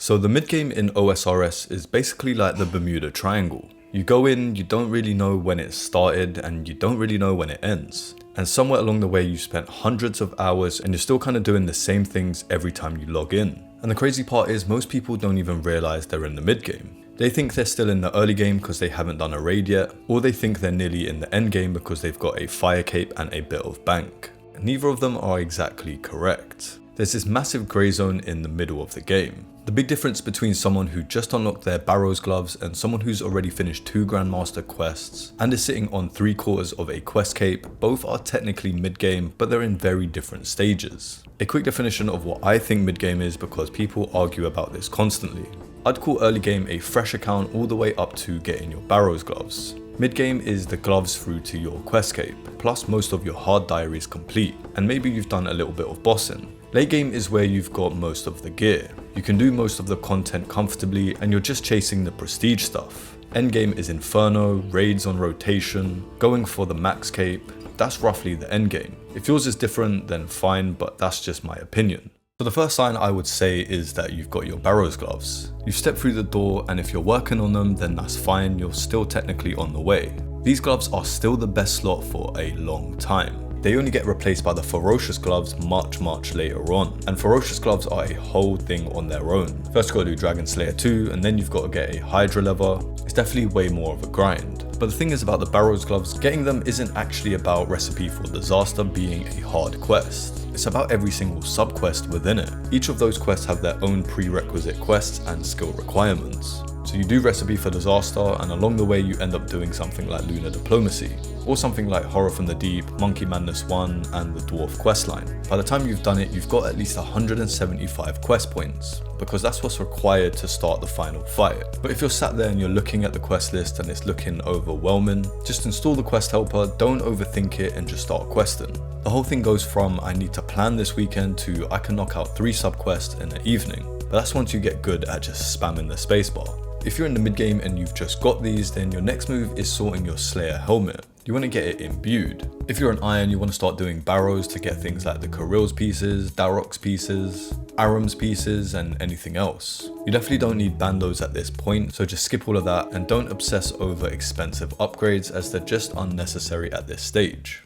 So the mid-game in OSRS is basically like the Bermuda Triangle. You go in, you don't really know when it started, and you don't really know when it ends. And somewhere along the way you spent hundreds of hours and you're still kind of doing the same things every time you log in. And the crazy part is most people don't even realize they're in the mid-game. They think they're still in the early game because they haven't done a raid yet, or they think they're nearly in the end game because they've got a fire cape and a bit of bank. Neither of them are exactly correct. There's this massive grey zone in the middle of the game. The big difference between someone who just unlocked their Barrows gloves and someone who's already finished 2 Grandmaster quests and is sitting on 3/4 of a quest cape, both are technically mid-game, but they're in very different stages. A quick definition of what I think mid-game is, because people argue about this constantly. I'd call early game a fresh account all the way up to getting your Barrows gloves. Mid-game is the gloves through to your quest cape, plus most of your hard diaries complete, and maybe you've done a little bit of bossing. Late game is where you've got most of the gear. You can do most of the content comfortably and you're just chasing the prestige stuff. Endgame is Inferno, raids on rotation, going for the max cape. That's roughly the endgame. If yours is different, then fine, but that's just my opinion. So the first sign I would say is that you've got your Barrows gloves. You've stepped through the door, and if you're working on them, then that's fine, you're still technically on the way. These gloves are still the best slot for a long time. They only get replaced by the Ferocious gloves much later on, and Ferocious gloves are a whole thing on their own. First you gotta do Dragon Slayer 2, and then you've got to get a Hydra lever. It's definitely way more of a grind. But the thing is about the Barrows gloves, getting them isn't actually about Recipe for Disaster being a hard quest. It's about every single sub-quest within it. Each of those quests have their own prerequisite quests and skill requirements. So you do Recipe for Disaster, and along the way you end up doing something like Lunar Diplomacy, or something like Horror from the Deep, Monkey Madness 1, and the Dwarf questline. By the time you've done it, you've got at least 175 quest points, because that's what's required to start the final fight. But if you're sat there and you're looking at the quest list and it's looking overwhelming, just install the quest helper, don't overthink it, and just start questing. The whole thing goes from I need to plan this weekend to I can knock out 3 sub-quests in an evening. But that's once you get good at just spamming the spacebar. If you're in the mid-game and you've just got these, then your next move is sorting your Slayer helmet. You want to get it imbued. If you're an Iron, you want to start doing Barrows to get things like the Kirill's pieces, Darok's pieces, Aram's pieces, and anything else. You definitely don't need bandos at this point, so just skip all of that and don't obsess over expensive upgrades as they're just unnecessary at this stage.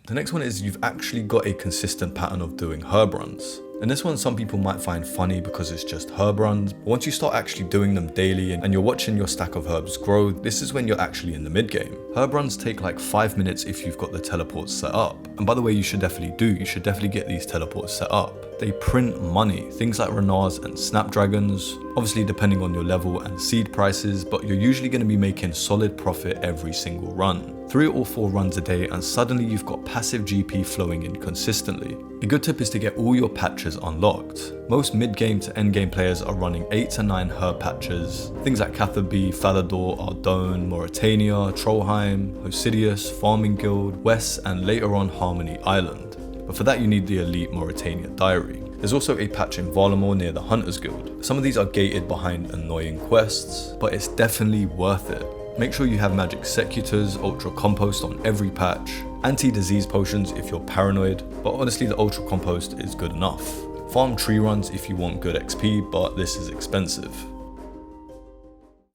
The next one is you've actually got a consistent pattern of doing herb runs. And this one some people might find funny because it's just herb runs, but once you start actually doing them daily and you're watching your stack of herbs grow, this is when you're actually in the mid game. Herb runs take like 5 minutes if you've got the teleports set up. And by the way, you should definitely get these teleports set up. They print money, things like Renars and Snapdragons, obviously depending on your level and seed prices, but you're usually going to be making solid profit every single run. 3 or 4 runs a day and suddenly you've got passive GP flowing in consistently. A good tip is to get all your patches unlocked. Most mid-game to end-game players are running 8 to 9 herb patches, things like Catherby, Falador, Ardone, Mauritania, Trollheim, Hosidius, Farming Guild, West, and later on Harmony Island. But for that you need the elite Mauritania diary. There's also a patch in Varlamore near the Hunters Guild. Some of these are gated behind annoying quests, but it's definitely worth it. Make sure you have magic secutors, ultra compost on every patch, anti-disease potions if you're paranoid, but honestly the ultra compost is good enough. Farm tree runs if you want good XP, but this is expensive.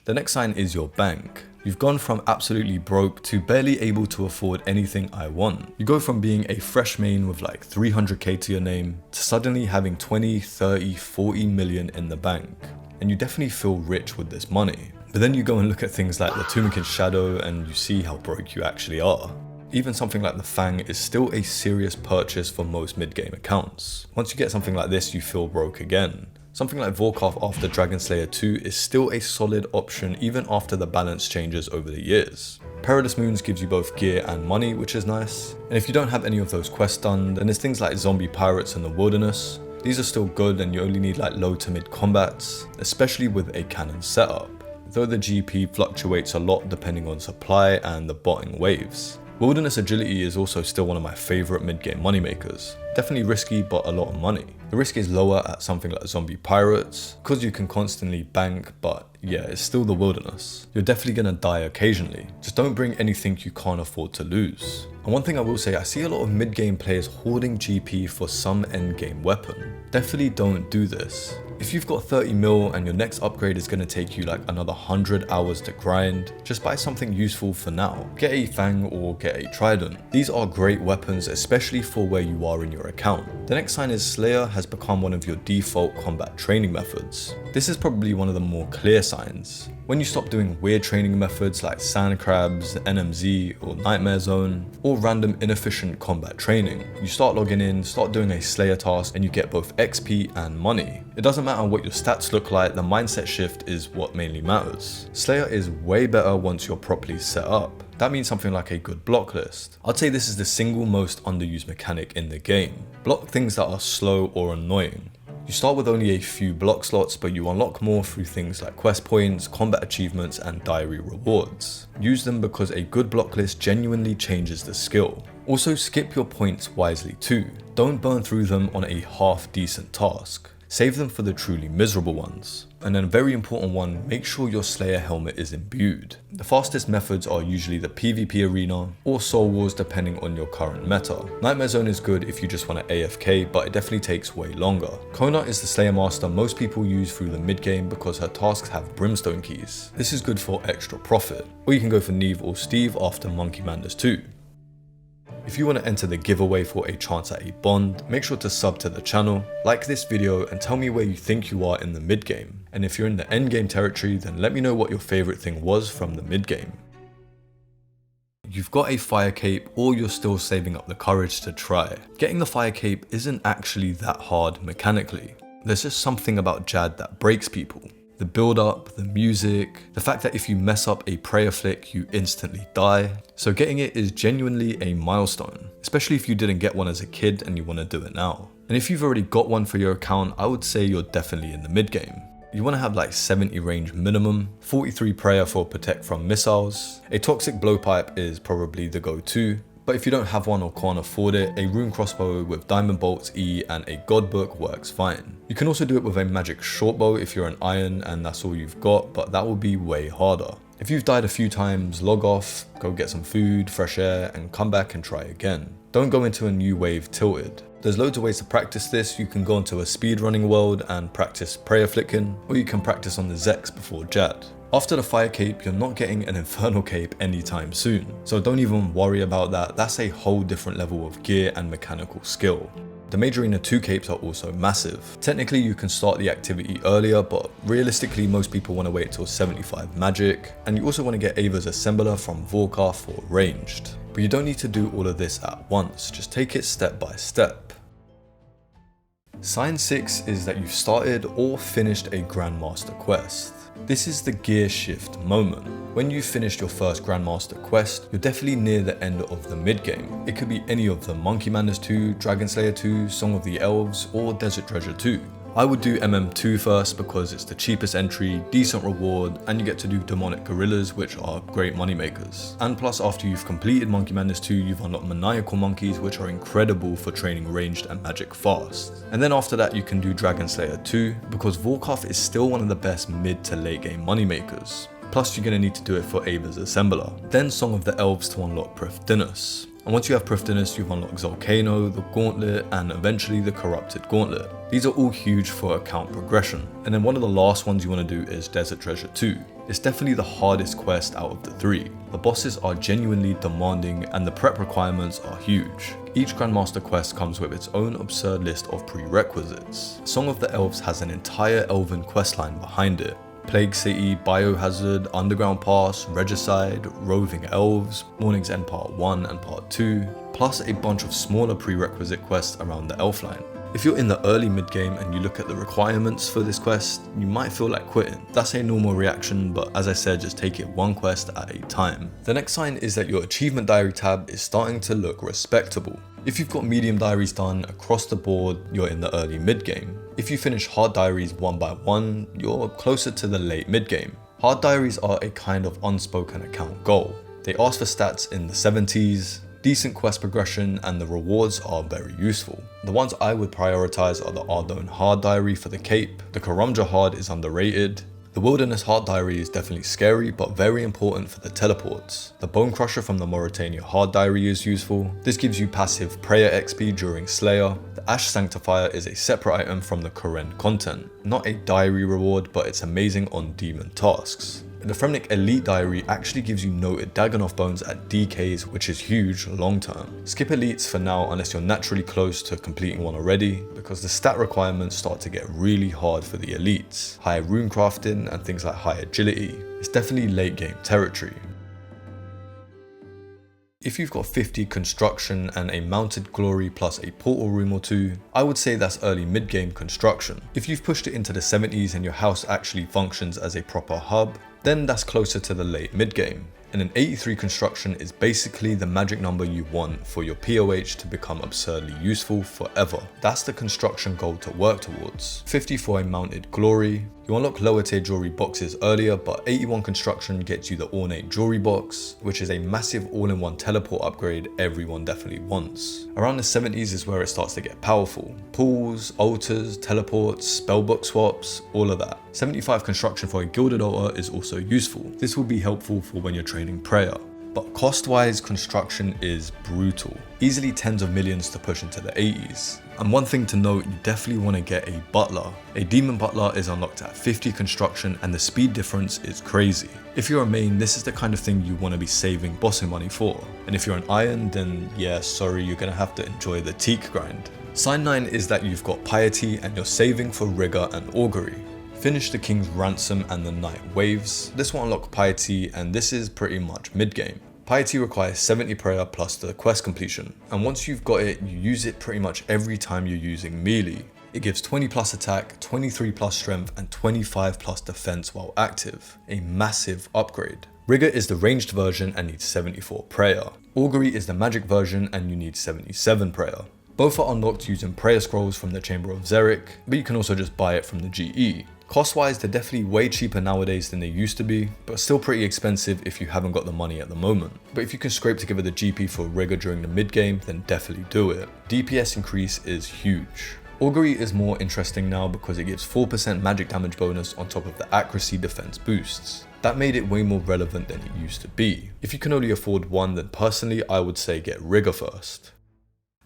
The next sign is your bank. You've gone from absolutely broke to barely able to afford anything I want. You go from being a fresh main with like 300k to your name to suddenly having 20, 30, 40 million in the bank. And you definitely feel rich with this money. But then you go and look at things like the Tumikin Shadow and you see how broke you actually are. Even something like the Fang is still a serious purchase for most mid-game accounts. Once you get something like this, you feel broke again. Something like Volkov after Dragon Slayer 2 is still a solid option even after the balance changes over the years. Perilous Moons gives you both gear and money, which is nice. And if you don't have any of those quests done, then there's things like Zombie Pirates and the Wilderness. These are still good and you only need like low to mid combats, especially with a cannon setup, though the GP fluctuates a lot depending on supply and the botting waves. Wilderness Agility is also still one of my favourite mid-game moneymakers. Definitely risky, but a lot of money. The risk is lower at something like Zombie Pirates, because you can constantly bank, but yeah, it's still the Wilderness. You're definitely gonna die occasionally. Just don't bring anything you can't afford to lose. And one thing I will say, I see a lot of mid-game players hoarding GP for some end-game weapon. Definitely don't do this. If you've got 30 mil and your next upgrade is going to take you like another 100 hours to grind, just buy something useful for now. Get a fang or get a trident. These are great weapons, especially for where you are in your account. The next sign is Slayer has become one of your default combat training methods. This is probably one of the more clear signs. When you stop doing weird training methods like sand crabs, NMZ or nightmare zone, or random inefficient combat training, you start logging in, start doing a Slayer task, and you get both XP and money. It doesn't matter what your stats look like, the mindset shift is what mainly matters. Slayer is way better once you're properly set up. That means something like a good block list. I'd say this is the single most underused mechanic in the game. Block things that are slow or annoying. You start with only a few block slots, but you unlock more through things like quest points, combat achievements, and diary rewards. Use them because a good block list genuinely changes the skill. Also, skip your points wisely too. Don't burn through them on a half decent task. Save them for the truly miserable ones. And then a very important one, make sure your Slayer helmet is imbued. The fastest methods are usually the PvP arena or Soul Wars depending on your current meta. Nightmare Zone is good if you just want to AFK, but it definitely takes way longer. Kona is the Slayer master most people use through the mid-game because her tasks have brimstone keys. This is good for extra profit. Or you can go for Neve or Steve after Monkey Man does too. If you want to enter the giveaway for a chance at a bond, make sure to sub to the channel, like this video and tell me where you think you are in the mid-game. And if you're in the end game territory, then let me know what your favorite thing was from the mid-game. You've got a fire cape or you're still saving up the courage to try. Getting the fire cape isn't actually that hard mechanically. There's just something about Jad that breaks people. The build up, the music, the fact that if you mess up a prayer flick, you instantly die. So getting it is genuinely a milestone, especially if you didn't get one as a kid and you want to do it now. And if you've already got one for your account, I would say you're definitely in the mid game. You want to have like 70 range minimum, 43 prayer for protect from missiles. A toxic blowpipe is probably the go-to. But if you don't have one or can't afford it, a rune crossbow with diamond bolts E and a god book works fine. You can also do it with a magic shortbow if you're an iron and that's all you've got, but that will be way harder. If you've died a few times, log off, go get some food, fresh air, and come back and try again. Don't go into a new wave tilted. There's loads of ways to practice this. You can go into a speedrunning world and practice prayer flicking, or you can practice on the Zex before Jad. After the fire cape, you're not getting an infernal cape anytime soon, so don't even worry about that. That's a whole different level of gear and mechanical skill. The Major Arena 2 capes are also massive. Technically you can start the activity earlier, but realistically most people want to wait till 75 magic, and you also want to get Ava's Assembler from Vorkar for ranged. But you don't need to do all of this at once, just take it step by step. Sign 6 is that you've started or finished a Grandmaster quest. This is the gear shift moment. When you've finished your first Grandmaster quest, you're definitely near the end of the mid-game. It could be any of the Monkey Madness 2, Dragon Slayer 2, Song of the Elves, or Desert Treasure 2. I would do MM2 first because it's the cheapest entry, decent reward, and you get to do Demonic Gorillas, which are great money makers. And plus, after you've completed Monkey Madness 2, you've unlocked Maniacal Monkeys, which are incredible for training ranged and magic fast. And then after that, you can do Dragon Slayer 2, because Vorkar is still one of the best mid to late game money makers. Plus, you're going to need to do it for Ava's Assembler. Then Song of the Elves to unlock Prifddinas. And once you have Prifddinas, you've unlocked Zolcano, the Gauntlet, and eventually the Corrupted Gauntlet. These are all huge for account progression. And then one of the last ones you want to do is Desert Treasure 2. It's definitely the hardest quest out of the three. The bosses are genuinely demanding and the prep requirements are huge. Each Grandmaster quest comes with its own absurd list of prerequisites. Song of the Elves has an entire elven questline behind it. Plague City, Biohazard, Underground Pass, Regicide, Roving Elves, Morning's End Part 1 and Part 2, plus a bunch of smaller prerequisite quests around the elf line. If you're in the early mid-game and you look at the requirements for this quest, you might feel like quitting. That's a normal reaction, but as I said, just take it one quest at a time. The next sign is that your achievement diary tab is starting to look respectable. If you've got medium diaries done across the board, you're in the early mid-game. If you finish hard diaries one by one, you're closer to the late mid-game. Hard diaries are a kind of unspoken account goal. They ask for stats in the 70s, decent quest progression, and the rewards are very useful. The ones I would prioritize are the Ardone Hard Diary for the cape, the Karumja Hard is underrated, The Wilderness Heart Diary is definitely scary, but very important for the teleports. The Bone Crusher from the Mauritania Heart Diary is useful. This gives you passive prayer XP during Slayer. The Ash Sanctifier is a separate item from the Koren content. Not a diary reward, but it's amazing on demon tasks. The Fremnik Elite Diary actually gives you noted Dagannoth bones at DKs, which is huge long term. Skip Elites for now unless you're naturally close to completing one already, because the stat requirements start to get really hard for the elites. High rune crafting and things like high agility. It's definitely late game territory. If you've got 50 construction and a mounted glory plus a portal room or two, I would say that's early mid-game construction. If you've pushed it into the 70s and your house actually functions as a proper hub, then that's closer to the late mid-game. And an 83 construction is basically the magic number you want for your POH to become absurdly useful forever. That's the construction goal to work towards. 50 for a mounted glory. You unlock lower tier jewelry boxes earlier, but 81 construction gets you the ornate jewelry box, which is a massive all-in-one teleport upgrade everyone definitely wants. Around the 70s is where it starts to get powerful. Pools, altars, teleports, spellbook swaps, all of that. 75 construction for a gilded altar is also useful. This will be helpful for when you're trading prayer. But cost-wise, construction is brutal. Easily tens of millions to push into the 80s. And one thing to note, you definitely want to get a butler. A demon butler is unlocked at 50 construction and the speed difference is crazy. If you're a main, this is the kind of thing you want to be saving bossing money for. And if you're an iron, then yeah, sorry, you're going to have to enjoy the teak grind. Sign 9 is that you've got piety and you're saving for rigor and augury. Finish the King's Ransom and the Night Waves. This will unlock piety and this is pretty much mid-game. Piety requires 70 prayer plus the quest completion, and once you've got it, you use it pretty much every time you're using melee. It gives 20 plus attack, 23 plus strength, and 25 plus defense while active. A massive upgrade. Rigor is the ranged version and needs 74 prayer. Augury is the magic version and you need 77 prayer. Both are unlocked using prayer scrolls from the Chamber of Xeric, but you can also just buy it from the GE. Cost-wise, they're definitely way cheaper nowadays than they used to be, but still pretty expensive if you haven't got the money at the moment. But if you can scrape together the GP for Rigor during the mid-game, then definitely do it. DPS increase is huge. Augury is more interesting now because it gives 4% magic damage bonus on top of the accuracy defense boosts. That made it way more relevant than it used to be. If you can only afford one, then personally I would say get Rigor first.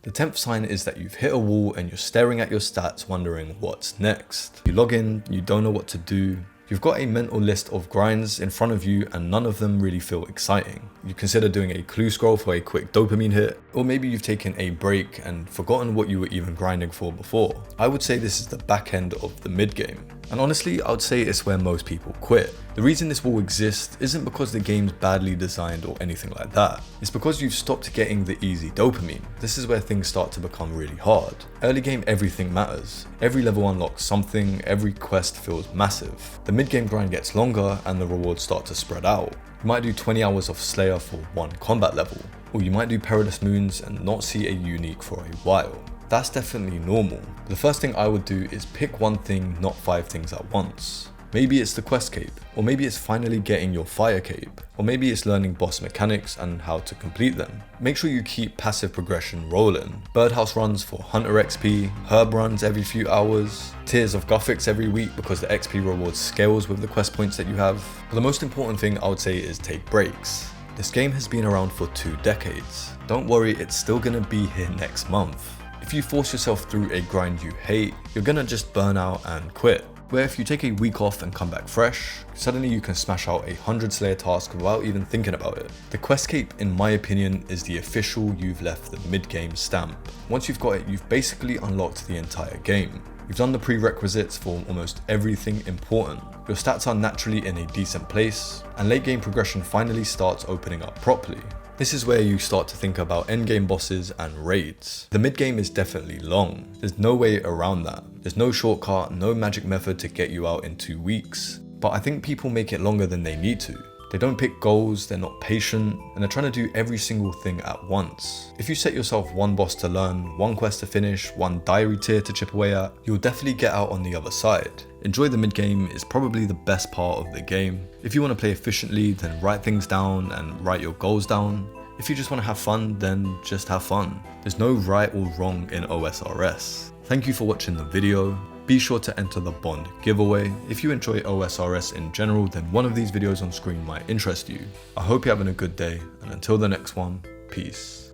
The 10th sign is that you've hit a wall and you're staring at your stats wondering what's next. You log in, you don't know what to do. You've got a mental list of grinds in front of you and none of them really feel exciting. You consider doing a clue scroll for a quick dopamine hit, or maybe you've taken a break and forgotten what you were even grinding for before. I would say this is the back end of the mid game. And honestly, I would say it's where most people quit. The reason this wall exists isn't because the game's badly designed or anything like that. It's because you've stopped getting the easy dopamine. This is where things start to become really hard. Early game, everything matters. Every level unlocks something, every quest feels massive. The mid game grind gets longer and the rewards start to spread out. You might do 20 hours of Slayer for one combat level, or you might do Perilous Moons and not see a unique for a while. That's definitely normal. The first thing I would do is pick one thing, not 5 things at once. Maybe it's the quest cape, or maybe it's finally getting your fire cape, or maybe it's learning boss mechanics and how to complete them. Make sure you keep passive progression rolling. Birdhouse runs for Hunter XP, Herb runs every few hours, Tears of Guthix every week because the XP reward scales with the quest points that you have. But the most important thing I would say is take breaks. This game has been around for 2 decades. Don't worry, it's still gonna be here next month. If you force yourself through a grind you hate, you're gonna just burn out and quit. Where if you take a week off and come back fresh, suddenly you can smash out a 100 Slayer task without even thinking about it. The quest cape, in my opinion, is the official you've left the mid-game stamp. Once you've got it, you've basically unlocked the entire game. You've done the prerequisites for almost everything important. Your stats are naturally in a decent place, and late game progression finally starts opening up properly. This is where you start to think about endgame bosses and raids. The mid-game is definitely long. There's no way around that. There's no shortcut, no magic method to get you out in 2 weeks. But I think people make it longer than they need to. They don't pick goals, they're not patient, and they're trying to do every single thing at once. If you set yourself one boss to learn, one quest to finish, one diary tier to chip away at, you'll definitely get out on the other side. Enjoy the mid-game is probably the best part of the game. If you want to play efficiently, then write things down and write your goals down. If you just want to have fun, then just have fun. There's no right or wrong in OSRS. Thank you for watching the video. be sure to enter the Bond giveaway. If you enjoy OSRS in general, then one of these videos on screen might interest you. I hope you're having a good day, and until the next one, peace.